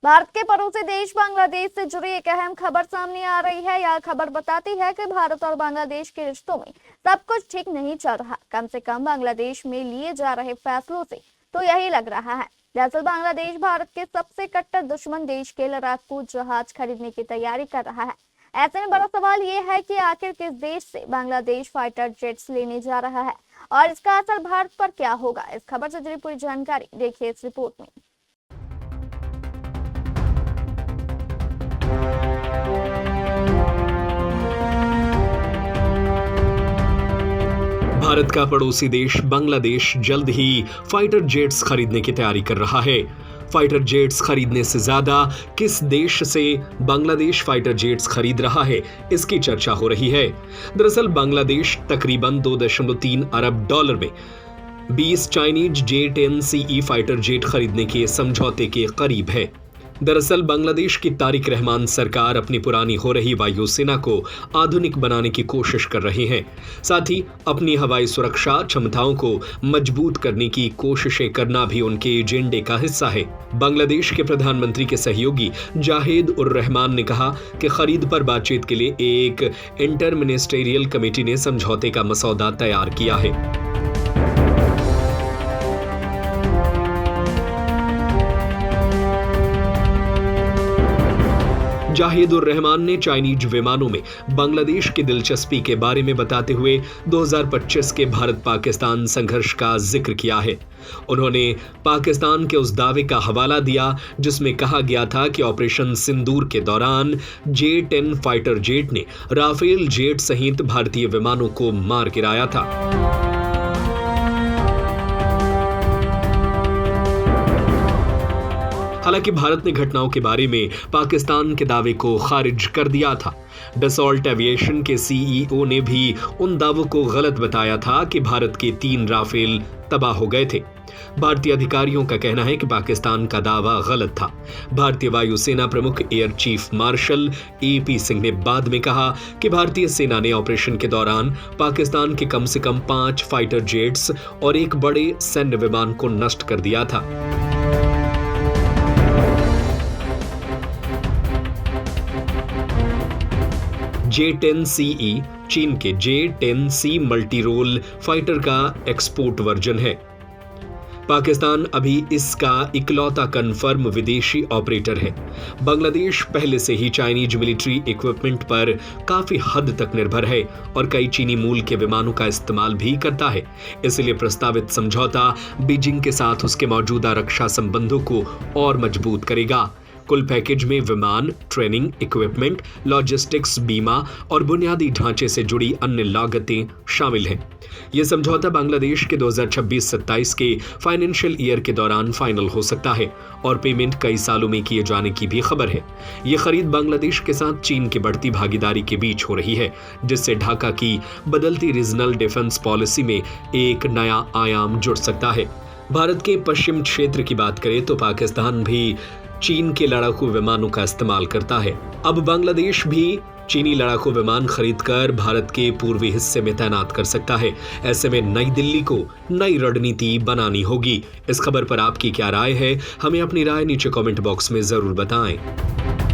भारत के पड़ोसी देश बांग्लादेश से जुड़ी एक अहम खबर सामने आ रही है। यह खबर बताती है कि भारत और बांग्लादेश के रिश्तों में सब कुछ ठीक नहीं चल रहा। कम से कम बांग्लादेश में लिए जा रहे फैसलों से तो यही लग रहा है। दरअसल बांग्लादेश भारत के सबसे कट्टर दुश्मन देश के लड़ाकू जहाज खरीदने की तैयारी कर रहा है। ऐसे में बड़ा सवाल ये है कि आखिर किस देश से बांग्लादेश फाइटर जेट्स लेने जा रहा है और इसका असर भारत पर क्या होगा। इस खबर से जुड़ी पूरी जानकारी देखिए इस रिपोर्ट में। भारत का पड़ोसी देश बांग्लादेश जल्द ही फाइटर जेट्स खरीदने की तैयारी कर रहा है। फाइटर जेट्स खरीदने से ज्यादा किस देश से बांग्लादेश फाइटर जेट्स खरीद रहा है, इसकी चर्चा हो रही है। दरअसल बांग्लादेश तकरीबन 2.3 अरब डॉलर में 20 चाइनीज J-10CE फाइटर जेट खरीदने के समझौते के करीब है। दरअसल बांग्लादेश की तारिक रहमान सरकार अपनी पुरानी हो रही वायुसेना को आधुनिक बनाने की कोशिश कर रही है। साथ ही अपनी हवाई सुरक्षा क्षमताओं को मजबूत करने की कोशिशें करना भी उनके एजेंडे का हिस्सा है। बांग्लादेश के प्रधानमंत्री के सहयोगी जाहिद उर रहमान ने कहा कि खरीद पर बातचीत के लिए एक इंटर मिनिस्टेरियल कमेटी ने समझौते का मसौदा तैयार किया है। जाहिद उर रहमान ने चाइनीज विमानों में बांग्लादेश की दिलचस्पी के बारे में बताते हुए 2025 के भारत पाकिस्तान संघर्ष का जिक्र किया है। उन्होंने पाकिस्तान के उस दावे का हवाला दिया जिसमें कहा गया था कि ऑपरेशन सिंदूर के दौरान J-10 फाइटर जेट ने राफेल जेट सहित भारतीय विमानों को मार गिराया था। हालांकि भारत ने घटनाओं के बारे में पाकिस्तान के दावे को खारिज कर दिया था। डसॉल्ट एविएशन के CEO ने भी उन दावों को गलत बताया था कि भारत के 3 राफेल तबाह हो गए थे। भारतीय अधिकारियों का कहना है कि पाकिस्तान का दावा गलत था। भारतीय वायुसेना प्रमुख air chief marshal AP Singh ने बाद में कहा कि भारतीय सेना ने ऑपरेशन के दौरान पाकिस्तान के कम से कम 5 फाइटर जेट्स और एक बड़े सैन्य विमान को नष्ट कर दिया था। J-10CE चीन के J-10C मल्टी रोल फाइटर का एक्सपोर्ट वर्जन है। पाकिस्तान अभी इसका इकलौता कंफर्म विदेशी ऑपरेटर है। बांग्लादेश पहले से ही चाइनीज मिलिट्री इक्विपमेंट पर काफी हद तक निर्भर है और कई चीनी मूल के विमानों का इस्तेमाल भी करता है। इसलिए प्रस्तावित समझौता बीजिंग के साथ उसके मौजूदा रक्षा संबंधों को और मजबूत करेगा। कुल पैकेज में विमान, ट्रेनिंग, इक्विपमेंट, लॉजिस्टिक्स, बीमा और बुनियादी ढांचे से जुड़ी अन्य लागतें शामिल हैं। यह समझौता बांग्लादेश के 2026-27 के फाइनेंशियल ईयर के दौरान फाइनल हो सकता है और पेमेंट कई सालों में किए जाने की भी खबर है। यह खरीद बांग्लादेश के साथ चीन की बढ़ती भागीदारी के बीच हो रही है, जिससे ढाका की बदलती रीजनल डिफेंस पॉलिसी में एक नया आयाम जुड़ सकता है। भारत के पश्चिम क्षेत्र की बात करें तो पाकिस्तान भी चीन के लड़ाकू विमानों का इस्तेमाल करता है। अब बांग्लादेश भी चीनी लड़ाकू विमान खरीदकर भारत के पूर्वी हिस्से में तैनात कर सकता है। ऐसे में नई दिल्ली को नई रणनीति बनानी होगी। इस खबर पर आपकी क्या राय है? हमें अपनी राय नीचे कमेंट बॉक्स में जरूर बताएं।